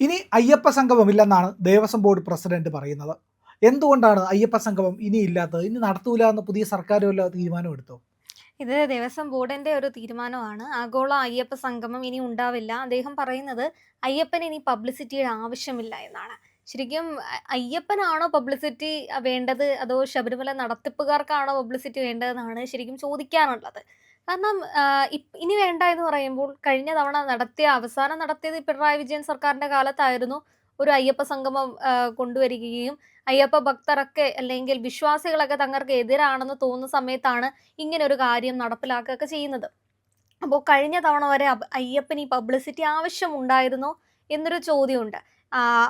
ഇനി Ayyappa സംഗമമില്ലെന്നാണ് Devaswom board president പറയുന്നത്. എന്തുകൊണ്ടാണ് അയ്യപ്പ സംഗമം ഇനി ഇല്ലാത്തത്? ഇനി നടത്തൂല എന്ന് പുതിയ സർക്കാർ വല്ല തീരുമാനമെടുത്തോ? ഇത് ദേവസ്വം ബോർഡിന്റെ ഒരു തീരുമാനമാണ്. ആഗോള അയ്യപ്പ സംഗമം ഇനി ഉണ്ടാവില്ല. അദ്ദേഹം പറയുന്നത് അയ്യപ്പന് ഇനി പബ്ലിസിറ്റിയുടെ ആവശ്യമില്ല എന്നാണ്. ശരിക്കും അയ്യപ്പനാണോ പബ്ലിസിറ്റി വേണ്ടത്? അതോ ശബരിമല നടത്തിപ്പുകാർക്കാണോ പബ്ലിസിറ്റി വേണ്ടതെന്നാണ് ശരിക്കും ചോദിക്കാനുള്ളത്. കാരണം ഇനി വേണ്ട എന്ന് പറയുമ്പോൾ കഴിഞ്ഞ തവണ അവസാനം നടത്തിയത് ഈ പിണറായി വിജയൻ സർക്കാരിന്റെ കാലത്തായിരുന്നു. ഒരു അയ്യപ്പ സംഗമം കൊണ്ടുവരികയും അയ്യപ്പ ഭക്തരൊക്കെ അല്ലെങ്കിൽ വിശ്വാസികളൊക്കെ തങ്ങൾക്ക് എതിരാണെന്ന് തോന്നുന്ന സമയത്താണ് ഇങ്ങനെ ഒരു കാര്യം നടപ്പിലാക്കുകയൊക്കെ ചെയ്യുന്നത്. അപ്പോൾ കഴിഞ്ഞ തവണ വരെ അയ്യപ്പന് ഈ പബ്ലിസിറ്റി ആവശ്യമുണ്ടായിരുന്നോ എന്നൊരു ചോദ്യമുണ്ട്.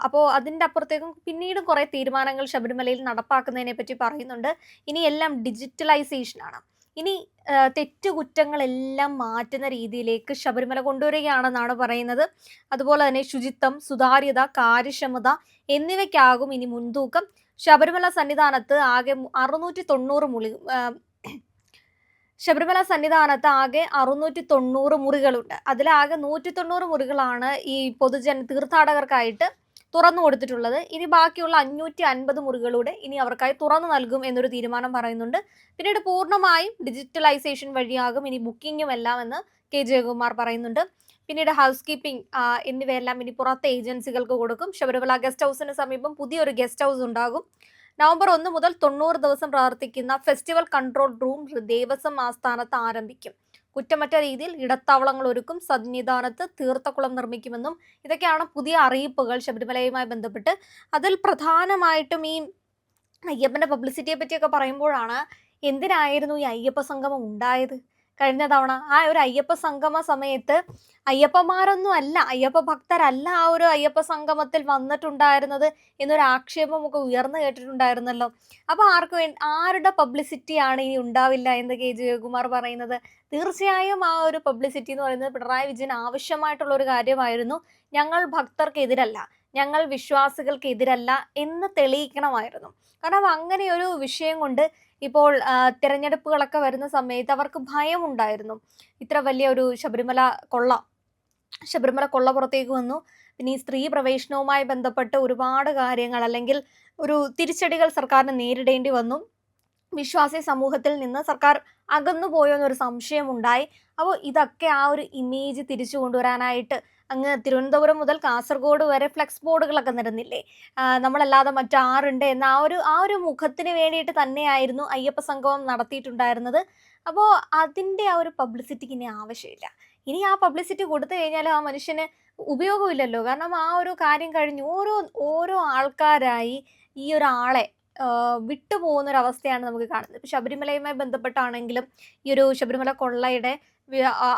അപ്പോൾ അതിൻ്റെ അപ്പുറത്തേക്കും പിന്നീടും കുറേ തീരുമാനങ്ങൾ ശബരിമലയിൽ നടപ്പാക്കുന്നതിനെ പറ്റി പറയുന്നുണ്ട്. ഇനി എല്ലാം ഡിജിറ്റലൈസേഷൻ ആണ്. ഇനി തെറ്റുകുറ്റങ്ങളെല്ലാം മാറ്റുന്ന രീതിയിലേക്ക് ശബരിമല കൊണ്ടുവരികയാണെന്നാണ് പറയുന്നത്. അതുപോലെ തന്നെ ശുചിത്വം, സുതാര്യത, കാര്യക്ഷമത എന്നിവയ്ക്കാകും ഇനി മുൻതൂക്കം. ശബരിമല സന്നിധാനത്ത് ആകെ 690 ശബരിമല സന്നിധാനത്ത് ആകെ 690 മുറികളുണ്ട്. അതിലാകെ 190 മുറികളാണ് ഈ തീർത്ഥാടകർക്കായിട്ട് തുറന്നു കൊടുത്തിട്ടുള്ളത്. ഇനി ബാക്കിയുള്ള 550 മുറികളൂടെ ഇനി അവർക്കായി തുറന്നു നൽകും എന്നൊരു തീരുമാനം പറയുന്നുണ്ട്. പിന്നീട് പൂർണ്ണമായും ഡിജിറ്റലൈസേഷൻ വഴിയാകും ഇനി ബുക്കിംഗും എല്ലാം എന്ന് കെ ജയകുമാർ പറയുന്നുണ്ട്. പിന്നീട് ഹൗസ് കീപ്പിംഗ് എന്നിവയെല്ലാം ഇനി പുറത്തെ ഏജൻസികൾക്ക് കൊടുക്കും. ശബരിമല ഗസ്റ്റ് ഹൗസിന് സമീപം പുതിയൊരു ഗസ്റ്റ് ഹൗസ് ഉണ്ടാകും. നവംബർ 1 മുതൽ 90 ദിവസം പ്രവർത്തിക്കുന്ന ഫെസ്റ്റിവൽ കൺട്രോൾ റൂം ദേവസ്വം ആസ്ഥാനത്ത് ആരംഭിക്കും. കുറ്റമറ്റ രീതിയിൽ ഇടത്താവളങ്ങൾ ഒരുക്കും. സന്നിധാനത്ത് തീർത്ഥക്കുളം നിർമ്മിക്കുമെന്നും ഇതൊക്കെയാണ് പുതിയ അറിയിപ്പുകൾ ശബരിമലയുമായി ബന്ധപ്പെട്ട്. അതിൽ പ്രധാനമായിട്ടും ഈ അയ്യപ്പന്റെ പബ്ലിസിറ്റിയെ പറ്റിയൊക്കെ പറയുമ്പോഴാണ് എന്തിനായിരുന്നു ഈ അയ്യപ്പ സംഗമം ഉണ്ടായത്? കഴിഞ്ഞ തവണ ആ ഒരു അയ്യപ്പ സംഗമ സമയത്ത് അയ്യപ്പന്മാരൊന്നും അല്ല, അയ്യപ്പ ഭക്തരല്ല ആ ഒരു അയ്യപ്പ സംഗമത്തിൽ വന്നിട്ടുണ്ടായിരുന്നത് എന്നൊരു ആക്ഷേപമൊക്കെ ഉയർന്നു കേട്ടിട്ടുണ്ടായിരുന്നല്ലോ. അപ്പൊ ആരുടെ പബ്ലിസിറ്റിയാണ് ഇനി ഉണ്ടാവില്ല എന്ന് കെ ജയകുമാർ പറയുന്നത്? തീർച്ചയായും ആ ഒരു പബ്ലിസിറ്റി എന്ന് പറയുന്നത് പിണറായി വിജയൻ ആവശ്യമായിട്ടുള്ള ഒരു കാര്യമായിരുന്നു. ഞങ്ങൾ ഭക്തർക്കെതിരല്ല, ഞങ്ങൾ വിശ്വാസികൾക്കെതിരല്ല എന്ന് തെളിയിക്കണമായിരുന്നു. കാരണം അങ്ങനെ ഒരു വിഷയം കൊണ്ട് ഇപ്പോൾ തിരഞ്ഞെടുപ്പുകളൊക്കെ വരുന്ന സമയത്ത് അവർക്ക് ഭയമുണ്ടായിരുന്നു. ഇത്ര വലിയ ഒരു ശബരിമല കൊള്ള പുറത്തേക്ക് വന്നു. പിന്നെ ഈ സ്ത്രീ പ്രവേശനവുമായി ബന്ധപ്പെട്ട് ഒരുപാട് കാര്യങ്ങൾ അല്ലെങ്കിൽ ഒരു തിരിച്ചടികൾ സർക്കാരിന് നേരിടേണ്ടി വന്നു. വിശ്വാസി സമൂഹത്തിൽ നിന്ന് സർക്കാർ അകന്നു പോയോ എന്നൊരു സംശയമുണ്ടായി. അപ്പോൾ ഇതൊക്കെ ആ ഒരു ഇമേജ് തിരിച്ചു കൊണ്ടുവരാനായിട്ട് അങ്ങ് തിരുവനന്തപുരം മുതൽ കാസർഗോഡ് വരെ ഫ്ലെക്സ് ബോർഡുകളൊക്കെ നിരന്നില്ലേ? നമ്മളല്ലാതെ മറ്റാരുണ്ട് എന്ന ആ ഒരു മുഖത്തിന് വേണ്ടിയിട്ട് തന്നെയായിരുന്നു അയ്യപ്പ സംഗമം നടത്തിയിട്ടുണ്ടായിരുന്നത്. അപ്പോൾ അതിൻ്റെ ആ ഒരു പബ്ലിസിറ്റിക്ക് ഇനി ആവശ്യമില്ല. ഇനി ആ പബ്ലിസിറ്റി കൊടുത്തു കഴിഞ്ഞാൽ ആ മനുഷ്യന് ഉപയോഗമില്ലല്ലോ. കാരണം ആ ഒരു കാര്യം കഴിഞ്ഞു. ഓരോ ഓരോ ആൾക്കാരായി ഈ ഒരാളെ വിട്ടുപോകുന്ന ഒരവസ്ഥയാണ് നമുക്ക് കാണുന്നത്. ഇപ്പൊ ശബരിമലയുമായി ബന്ധപ്പെട്ടാണെങ്കിലും ഈ ഒരു ശബരിമല കൊള്ളയുടെ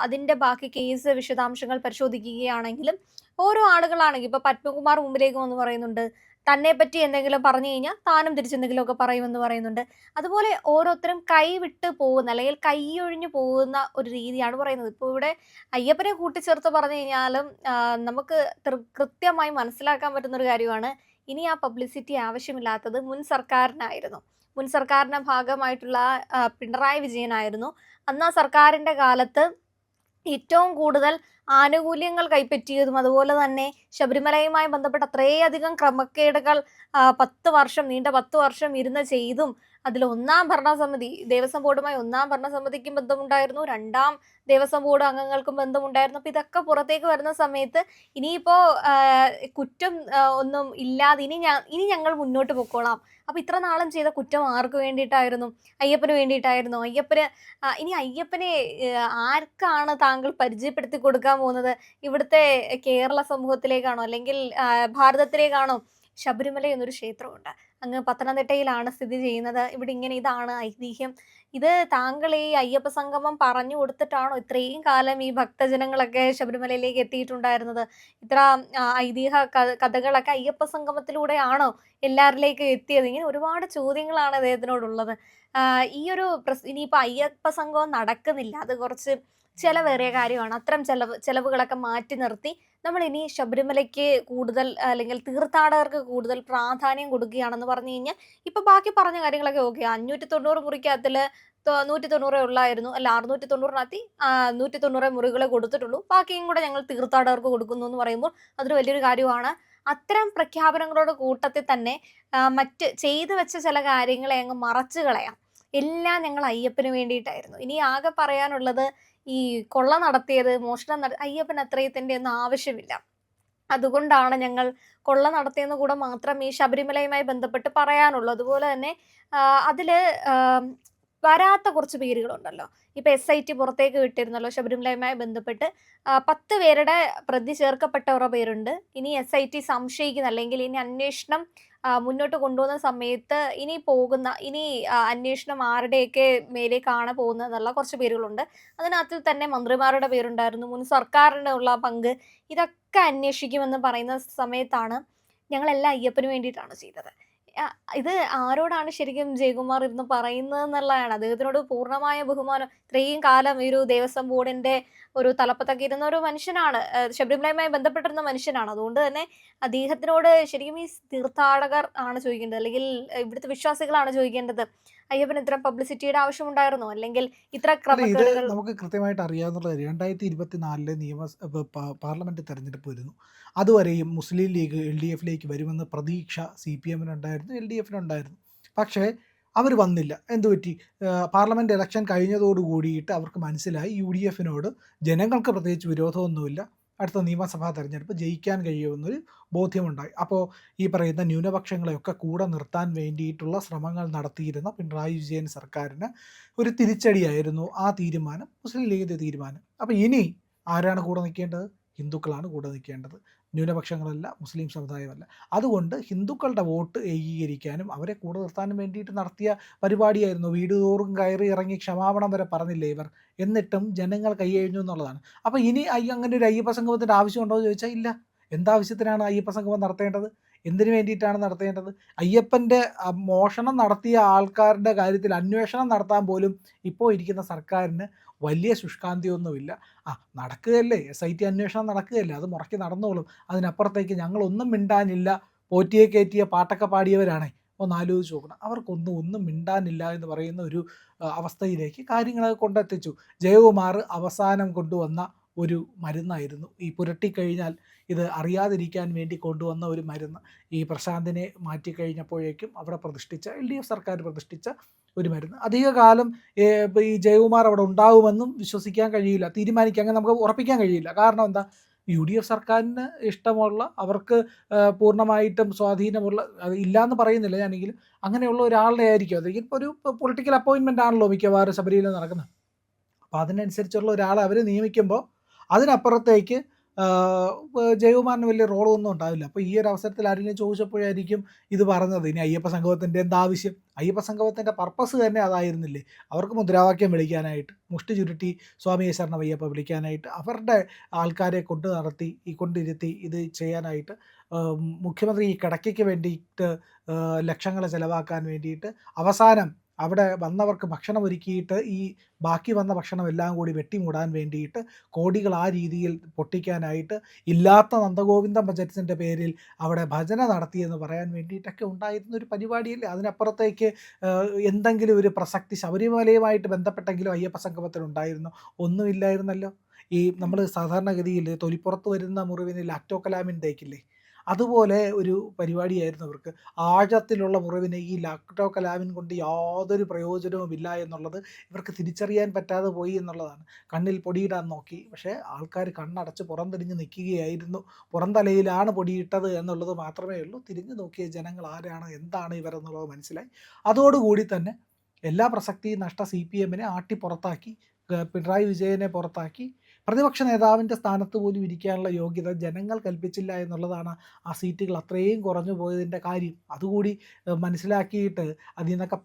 അതിന്റെ ബാക്കി കേസ് വിശദാംശങ്ങൾ പരിശോധിക്കുകയാണെങ്കിലും ഓരോ ആളുകളാണെങ്കിൽ ഇപ്പൊ പത്മകുമാർ മുമ്പിലേക്ക് വന്ന് പറയുന്നുണ്ട്. തന്നെ പറ്റി എന്തെങ്കിലും പറഞ്ഞു കഴിഞ്ഞാൽ താനും തിരിച്ചെന്തെങ്കിലുമൊക്കെ പറയുമെന്ന് പറയുന്നുണ്ട്. അതുപോലെ ഓരോരുത്തരും കൈവിട്ട് പോകുന്ന അല്ലെങ്കിൽ കൈയൊഴിഞ്ഞു പോകുന്ന ഒരു രീതിയാണ് പറയുന്നത്. ഇപ്പോൾ ഇവിടെ അയ്യപ്പനെ കൂട്ടിച്ചേർത്ത് പറഞ്ഞു കഴിഞ്ഞാലും നമുക്ക് കൃത്യമായി മനസ്സിലാക്കാൻ പറ്റുന്ന ഒരു കാര്യമാണ്. ഇനി ആ പബ്ലിസിറ്റി ആവശ്യമില്ലാത്തത് മുൻ സർക്കാരിനായിരുന്നു. മുൻ സർക്കാരിന്റെ ഭാഗമായിട്ടുള്ള പിണറായി വിജയനായിരുന്നു. അന്ന് ആ സർക്കാരിന്റെ കാലത്ത് ഏറ്റവും കൂടുതൽ ആനുകൂല്യങ്ങൾ കൈപ്പറ്റിയതും അതുപോലെ തന്നെ ശബരിമലയുമായി ബന്ധപ്പെട്ട അത്രയധികം ക്രമക്കേടുകൾ 10 വർഷം നീണ്ട 10 വർഷം ഇരുന്ന് ചെയ്തും അതിൽ ഒന്നാം ഭരണസമിതി ദേവസ്വം ബോർഡുമായി ഒന്നാം ഭരണസമിതിക്കും ബന്ധമുണ്ടായിരുന്നു. രണ്ടാം ദേവസ്വം ബോർഡ് അംഗങ്ങൾക്കും ബന്ധമുണ്ടായിരുന്നു. അപ്പോൾ ഇതൊക്കെ പുറത്തേക്ക് വരുന്ന സമയത്ത് ഇനിയിപ്പോ കുറ്റം ഒന്നും ഇല്ലാതെ ഇനി ഞങ്ങൾ മുന്നോട്ട് പൊക്കോളാം. അപ്പോൾ ഇത്ര നാളും ചെയ്ത കുറ്റം ആർക്ക് വേണ്ടിയിട്ടായിരുന്നു? അയ്യപ്പന് വേണ്ടിയിട്ടായിരുന്നോ? ഇനി അയ്യപ്പനെ ആർക്കാണ് താങ്കൾ പരിചയപ്പെടുത്തി കൊടുക്കാൻ പോകുന്നത്? ഇവിടുത്തെ കേരള സമൂഹത്തിലേക്കാണോ? അല്ലെങ്കിൽ ഭാരതത്തിലേക്കാണോ? ശബരിമല എന്നൊരു ക്ഷേത്രമുണ്ട്. അങ്ങ് പത്തനംതിട്ടയിലാണ് സ്ഥിതി ചെയ്യുന്നത്. ഇവിടെ ഇങ്ങനെ ഇതാണ് ഐതിഹ്യം. ഇത് താങ്കൾ ഈ അയ്യപ്പ സംഗമം പറഞ്ഞു കൊടുത്തിട്ടാണോ ഇത്രയും കാലം ഈ ഭക്തജനങ്ങളൊക്കെ ശബരിമലയിലേക്ക് എത്തിയിട്ടുണ്ടായിരുന്നത്? ഇത്ര ഐതിഹ്യ കഥകളൊക്കെ അയ്യപ്പ സംഗമത്തിലൂടെയാണോ എല്ലാരിലേക്കും എത്തിയത്? ഇങ്ങനെ ഒരുപാട് ചോദ്യങ്ങളാണ് അദ്ദേഹത്തിനോടുള്ളത്. ഈ ഒരു ഇനിയിപ്പോ അയ്യപ്പ സംഗമം നടക്കുന്നില്ല. അത് കുറച്ച് ചെലവേറിയ കാര്യമാണ്. അത്തരം ചെലവുകളൊക്കെ മാറ്റി നിർത്തി നമ്മളിനി ശബരിമലയ്ക്ക് കൂടുതൽ അല്ലെങ്കിൽ തീർത്ഥാടകർക്ക് കൂടുതൽ പ്രാധാന്യം കൊടുക്കുകയാണെന്ന് പറഞ്ഞു കഴിഞ്ഞാൽ, ഇപ്പൊ ബാക്കി പറഞ്ഞ കാര്യങ്ങളൊക്കെ ഓക്കെ. 590 മുറിക്കകത്തില് 190 ഉള്ളായിരുന്നു. അല്ല 690 190 മുറികളെ കൊടുത്തിട്ടുള്ളൂ. ബാക്കിയും കൂടെ ഞങ്ങൾ തീർത്ഥാടകർക്ക് കൊടുക്കുന്നു എന്ന് പറയുമ്പോൾ അതൊരു വലിയൊരു കാര്യമാണ്. അത്തരം പ്രഖ്യാപനങ്ങളുടെ കൂട്ടത്തിൽ തന്നെ മറ്റ് ചെയ്തു വെച്ച ചില കാര്യങ്ങളെ അങ്ങ് മറച്ചു കളയാം. എല്ലാം ഞങ്ങൾ അയ്യപ്പന് വേണ്ടിയിട്ടായിരുന്നു. ഇനി ആകെ പറയാനുള്ളത് ഈ കൊള്ള നടത്തിയത്, മോഷണം അയ്യപ്പന് അത്രയത്തിൻ്റെ ഒന്നും ആവശ്യമില്ല. അതുകൊണ്ടാണ് ഞങ്ങൾ കൊള്ള നടത്തിയെന്ന് കൂടെ മാത്രം ഈ ശബരിമലയുമായി ബന്ധപ്പെട്ട് പറയാനുള്ളൂ. അതുപോലെ തന്നെ അതില് വരാത്ത കുറച്ച് പേരുകളുണ്ടല്ലോ. ഇപ്പൊ SIT പുറത്തേക്ക് വിട്ടിരുന്നല്ലോ ശബരിമലയുമായി ബന്ധപ്പെട്ട്. 10 പേരുടെ പ്രതി ചേർക്കപ്പെട്ടവരുടെ പേരുണ്ട്. ഇനി SIT സംശയിക്കുന്ന അല്ലെങ്കിൽ ഇനി അന്വേഷണം മുന്നോട്ട് കൊണ്ടുപോകുന്ന സമയത്ത് ഇനി അന്വേഷണം ആരുടെയൊക്കെ മേലേക്കാണ് പോകുന്നതെന്നുള്ള കുറച്ച് പേരുകളുണ്ട്. അതിനകത്തിൽ തന്നെ മന്ത്രിമാരുടെ പേരുണ്ടായിരുന്നു. മുൻ സർക്കാരിനുള്ള പങ്ക് ഇതൊക്കെ അന്വേഷിക്കുമെന്ന് പറയുന്ന സമയത്താണ് ഞങ്ങളെല്ലാം അയ്യപ്പന് വേണ്ടിയിട്ടാണ് ചെയ്തത്. ഇത് ആരോടാണ് ശരിക്കും ജയകുമാർ ഇരുന്ന് പറയുന്നതെന്നുള്ളതാണ്. അദ്ദേഹത്തിനോട് പൂർണ്ണമായ ബഹുമാനം. ഇത്രയും കാലം ഈ ഒരു ദേവസ്വം ബോർഡിന്റെ ഒരു തലപ്പത്തൊക്കെ ഇരുന്ന ഒരു മനുഷ്യനാണ്. ശബരിമലയുമായി ബന്ധപ്പെട്ടിരുന്ന മനുഷ്യനാണ്. അതുകൊണ്ട് തന്നെ അദ്ദേഹത്തിനോട് ശരിക്കും ഈ തീർത്ഥാടകർ ആണ് ചോദിക്കേണ്ടത്, അല്ലെങ്കിൽ ഇവിടുത്തെ വിശ്വാസികളാണ് ചോദിക്കേണ്ടത്. അയ്യപ്പന് ഇത്ര പബ്ലിസിറ്റിയുടെ ആവശ്യമുണ്ടായിരുന്നോ? അല്ലെങ്കിൽ ഇത്ര അല്ല, ഇത് ക്രമക്കേടുകൾ നമുക്ക് കൃത്യമായിട്ട് അറിയാവുന്ന കാര്യം. 2024 പാർലമെന്റ് തെരഞ്ഞെടുപ്പ് വരുന്നു. അതുവരെയും മുസ്ലിം ലീഗ് LDFിലേക്ക് വരുമെന്ന് പ്രതീക്ഷ CPMനുണ്ടായിരുന്നു, LDFിനുണ്ടായിരുന്നു. പക്ഷേ അവർ വന്നില്ല. എന്തുപറ്റി? പാർലമെന്റ് ഇലക്ഷൻ കഴിഞ്ഞതോട് കൂടിയിട്ട് അവർക്ക് മനസ്സിലായി UDFിനോട് ജനങ്ങൾക്ക് പ്രത്യേകിച്ച് വിരോധമൊന്നുമില്ല, അടുത്ത നിയമസഭാ തെരഞ്ഞെടുപ്പ് ജയിക്കാൻ കഴിയുമെന്നൊരു ബോധ്യമുണ്ടായി. അപ്പോൾ ഈ പറയുന്ന ന്യൂനപക്ഷങ്ങളെയൊക്കെ കൂടെ നിർത്താൻ വേണ്ടിയിട്ടുള്ള ശ്രമങ്ങൾ നടത്തിയിരുന്ന പിണറായി വിജയൻ സർക്കാരിന് ഒരു തിരിച്ചടിയായിരുന്നു ആ തീരുമാനം, മുസ്ലിം ലീഗിൻ്റെ തീരുമാനം. അപ്പോൾ ഇനി ആരാണ് കൂടെ നിൽക്കേണ്ടത്? ഹിന്ദുക്കളാണ് കൂടെ നിൽക്കേണ്ടത്, ന്യൂനപക്ഷങ്ങളല്ല, മുസ്ലിം സമുദായമല്ല. അതുകൊണ്ട് ഹിന്ദുക്കളുടെ വോട്ട് ഏകീകരിക്കാനും അവരെ കൂടെ നിർത്താനും വേണ്ടിയിട്ട് നടത്തിയ പരിപാടിയായിരുന്നു. വീട് തോറും കയറി ഇറങ്ങി ക്ഷമാപണം വരെ പറഞ്ഞില്ലേ ഇവർ, എന്നിട്ടും ജനങ്ങൾ കൈയഴിഞ്ഞു എന്നുള്ളതാണ്. അപ്പോൾ ഇനി അങ്ങനെ ഒരു അയ്യപ്പ സംഗമത്തിൻ്റെ ആവശ്യമുണ്ടോ എന്ന് ചോദിച്ചാൽ ഇല്ല. എന്താവശ്യത്തിനാണ് അയ്യപ്പ സംഗമം നടത്തേണ്ടത്? എന്തിനു വേണ്ടിയിട്ടാണ് നടത്തേണ്ടത്? അയ്യപ്പൻ്റെ മോഷണം നടത്തിയ ആൾക്കാരുടെ കാര്യത്തിൽ അന്വേഷണം നടത്താൻ പോലും ഇപ്പോൾ ഇരിക്കുന്ന സർക്കാരിന് വലിയ ശുഷ്കാന്തിയൊന്നുമില്ല. നടക്കുകയല്ലേ, SIT അന്വേഷണം നടക്കുകയല്ലേ, അത് മുറയ്ക്ക് നടന്നോളും, അതിനപ്പുറത്തേക്ക് ഞങ്ങളൊന്നും മിണ്ടാനില്ല, പോറ്റിയെ കയറ്റിയ പാട്ടൊക്കെ പാടിയവരാണേ, ഒന്ന് ആലോചിച്ച് നോക്കണം. ഒന്നും മിണ്ടാനില്ല എന്ന് പറയുന്ന ഒരു അവസ്ഥയിലേക്ക് കാര്യങ്ങളൊക്കെ കൊണ്ടെത്തിച്ചു. ജയകുമാർ അവസാനം കൊണ്ടുവന്ന ഒരു മരുന്നായിരുന്നു ഈ പുരട്ടിക്കഴിഞ്ഞാൽ ഇത് അറിയാതിരിക്കാൻ വേണ്ടി കൊണ്ടുവന്ന ഒരു മരുന്ന്. ഈ പ്രശാന്തിനെ മാറ്റിക്കഴിഞ്ഞപ്പോഴേക്കും അവിടെ പ്രതിഷ്ഠിച്ച LDF സർക്കാർ പ്രതിഷ്ഠിച്ച ഒരു മരുന്ന്. അധികകാലം ഈ ജയകുമാർ അവിടെ ഉണ്ടാകുമെന്നും വിശ്വസിക്കാൻ കഴിയില്ല, തീരുമാനിക്കാൻ അങ്ങനെ നമുക്ക് ഉറപ്പിക്കാൻ കഴിയില്ല. കാരണം എന്താ? UDF സർക്കാരിന് ഇഷ്ടമുള്ള, അവർക്ക് പൂർണ്ണമായിട്ടും സ്വാധീനമുള്ള, അത് ഇല്ലയെന്ന് പറയുന്നില്ല ഞാനെങ്കിലും, അങ്ങനെയുള്ള ഒരാളുടെ ആയിരിക്കും. അതെങ്കിൽ ഇപ്പോൾ ഒരു പൊളിറ്റിക്കൽ അപ്പോയിൻമെൻ്റ് ആണല്ലോ മിക്കവാറും ശബരിമല നടക്കുന്നത്. അപ്പോൾ അതിനനുസരിച്ചുള്ള ഒരാളെ അവർ നിയമിക്കുമ്പോൾ അതിനപ്പുറത്തേക്ക് ജയകുമാറിന് വലിയ റോളൊന്നും ഉണ്ടാവില്ല. അപ്പോൾ ഈ ഒരു അവസരത്തിൽ ആരെങ്കിലും ചോദിച്ചപ്പോഴായിരിക്കും ഇത് പറഞ്ഞത്. ഇനി അയ്യപ്പ സംഗമത്തിൻ്റെ എന്താവശ്യം? അയ്യപ്പ സംഗമത്തിൻ്റെ പർപ്പസ് തന്നെ അതായിരുന്നില്ലേ? അവർക്ക് മുദ്രാവാക്യം വിളിക്കാനായിട്ട്, മുഷ്ടി ചുരുട്ടി സ്വാമിയെ ശരണമയ്യപ്പ വിളിക്കാനായിട്ട്, അവരുടെ ആൾക്കാരെ കൊണ്ടിരുത്തി ഇത് ചെയ്യാനായിട്ട്, മുഖ്യമന്ത്രി ഈ കിടക്കയ്ക്ക് വേണ്ടിയിട്ട് ലക്ഷങ്ങൾ ചിലവാക്കാൻ വേണ്ടിയിട്ട്, അവസാനം അവിടെ വന്നവർക്ക് ഭക്ഷണം ഒരുക്കിയിട്ട് ഈ ബാക്കി വന്ന ഭക്ഷണം എല്ലാം കൂടി വെട്ടിമൂടാൻ വേണ്ടിയിട്ട്, കോടികൾ ആ രീതിയിൽ പൊട്ടിക്കാനായിട്ട്, ഇല്ലാത്ത നന്ദഗോവിന്ദ ബജറ്റ്സിൻ്റെ പേരിൽ അവിടെ ഭജന നടത്തിയെന്ന് പറയാൻ വേണ്ടിയിട്ടൊക്കെ ഉണ്ടായിരുന്ന ഒരു പരിപാടിയല്ലേ. അതിനപ്പുറത്തേക്ക് എന്തെങ്കിലും ഒരു പ്രസക്തി ശബരിമലയുമായിട്ട് ബന്ധപ്പെട്ടെങ്കിലും അയ്യപ്പ സംഗമത്തിനുണ്ടായിരുന്നു? ഒന്നുമില്ലായിരുന്നല്ലോ. ഈ നമ്മൾ സാധാരണഗതിയിൽ തൊലിപ്പുറത്ത് വരുന്ന മുറിവിന് ലാക്ടോകലാമിൻ തേക്കില്ലേ, അതുപോലെ ഒരു പരിപാടിയായിരുന്നു അവർക്ക്. ആഴത്തിലുള്ള മുറിവിന് ഈ ലാക്ടോകലാമിൻ കൊണ്ട് യാതൊരു പ്രയോജനവുമില്ല എന്നുള്ളത് ഇവർക്ക് തിരിച്ചറിയാൻ പറ്റാതെ പോയി എന്നുള്ളതാണ്. കണ്ണിൽ പൊടിയിടാൻ നോക്കി, പക്ഷേ ആൾക്കാർ കണ്ണടച്ച് പുറംതിരിഞ്ഞ് നിൽക്കുകയായിരുന്നു. പുറംതലയിലാണ് പൊടിയിട്ടത് എന്നുള്ളത് മാത്രമേ ഉള്ളൂ. തിരിഞ്ഞു നോക്കിയ ജനങ്ങൾ ആരാണ്, എന്താണ് ഇവരെന്നുള്ളത് മനസ്സിലായി. അതോടുകൂടി തന്നെ എല്ലാ പ്രസക്തിയും നഷ്ട CPMനെ ആട്ടി പുറത്താക്കി, പിണറായി വിജയനെ പുറത്താക്കി. പ്രതിപക്ഷ നേതാവിൻ്റെ സ്ഥാനത്ത് പോലും ഇരിക്കാനുള്ള യോഗ്യത ജനങ്ങൾ കൽപ്പിച്ചില്ല എന്നുള്ളതാണ് ആ സീറ്റുകൾ അത്രയും കുറഞ്ഞു പോയതിൻ്റെ കാര്യം. അതുകൂടി മനസ്സിലാക്കിയിട്ട് അതിൽ നിന്നൊക്കെ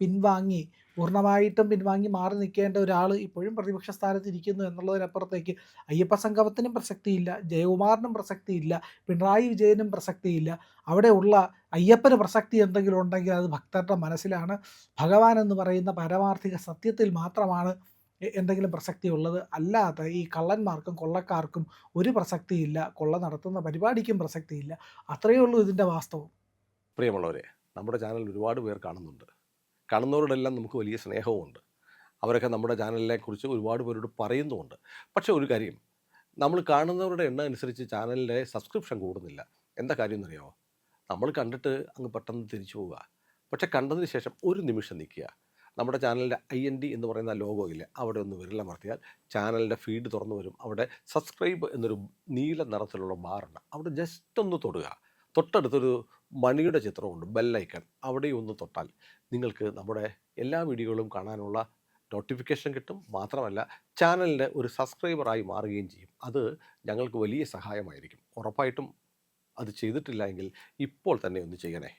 പൂർണ്ണമായിട്ടും പിൻവാങ്ങി മാറി നിൽക്കേണ്ട ഒരാൾ ഇപ്പോഴും പ്രതിപക്ഷ സ്ഥാനത്ത് ഇരിക്കുന്നു എന്നുള്ളതിനപ്പുറത്തേക്ക് അയ്യപ്പ സംഗമത്തിനും പ്രസക്തിയില്ല, ജയകുമാറിനും പ്രസക്തിയില്ല, പിണറായി വിജയനും പ്രസക്തിയില്ല. അവിടെ ഉള്ള അയ്യപ്പന് പ്രസക്തി എന്തെങ്കിലും ഉണ്ടെങ്കിൽ അത് ഭക്തരുടെ മനസ്സിലാണ്. ഭഗവാൻ എന്ന് പറയുന്ന പാരമാർത്ഥിക സത്യത്തിൽ മാത്രമാണ് എന്തെങ്കിലും പ്രസക്തി ഉള്ളത്. അല്ലാതെ ഈ കള്ളന്മാർക്കും കൊള്ളക്കാർക്കും ഒരു പ്രസക്തിയില്ല, കൊള്ള നടത്തുന്ന പരിപാടിക്കും പ്രസക്തിയില്ല. അത്രയേ ഉള്ളൂ ഇതിൻ്റെ വാസ്തവം. പ്രിയമുള്ളവരെ, നമ്മുടെ ചാനൽ ഒരുപാട് പേർ കാണുന്നുണ്ട്. കാണുന്നവരോടെല്ലാം നമുക്ക് വലിയ സ്നേഹവുമുണ്ട്. അവരൊക്കെ നമ്മുടെ ചാനലിനെക്കുറിച്ച് ഒരുപാട് പേരോട് പറയുന്നുമുണ്ട്. പക്ഷേ ഒരു കാര്യം, നമ്മൾ കാണുന്നവരുടെ എണ്ണം അനുസരിച്ച് ചാനലിൻ്റെ സബ്സ്ക്രിപ്ഷൻ കൂടുന്നില്ല. എന്താ കാര്യം എന്നറിയാമോ? നമ്മൾ കണ്ടിട്ട് അങ്ങ് പെട്ടെന്ന് തിരിച്ചു പോവുക. പക്ഷേ കണ്ടതിന് ശേഷം ഒരു നിമിഷം നിൽക്കുക. നമ്മുടെ ചാനലിൻ്റെ IND എന്ന് പറയുന്ന ലോഗോ ഇല്ലേ, അവിടെ ഒന്ന് വിരലമർത്തിയാൽ ചാനലിൻ്റെ ഫീഡ് തുറന്നു വരും. അവിടെ സബ്സ്ക്രൈബ് എന്നൊരു നീല നിറത്തിലുള്ള ബാറുണ്ട്. അവിടെ ജസ്റ്റ് ഒന്ന് തൊടുക. തൊട്ടടുത്തൊരു മണിയുടെ ചിത്രമുണ്ട്, ബെല്ലൈക്കൺ. അവിടെയും ഒന്ന് തൊട്ടാൽ നിങ്ങൾക്ക് നമ്മുടെ എല്ലാ വീഡിയോകളും കാണാനുള്ള നോട്ടിഫിക്കേഷൻ കിട്ടും. മാത്രമല്ല ചാനലിൻ്റെ ഒരു സബ്സ്ക്രൈബറായി മാറുകയും ചെയ്യും. അത് ഞങ്ങൾക്ക് വലിയ സഹായമായിരിക്കും. ഉറപ്പായിട്ടും അത് ചെയ്തിട്ടില്ല എങ്കിൽ ഇപ്പോൾ തന്നെ ഒന്ന് ചെയ്യണേ.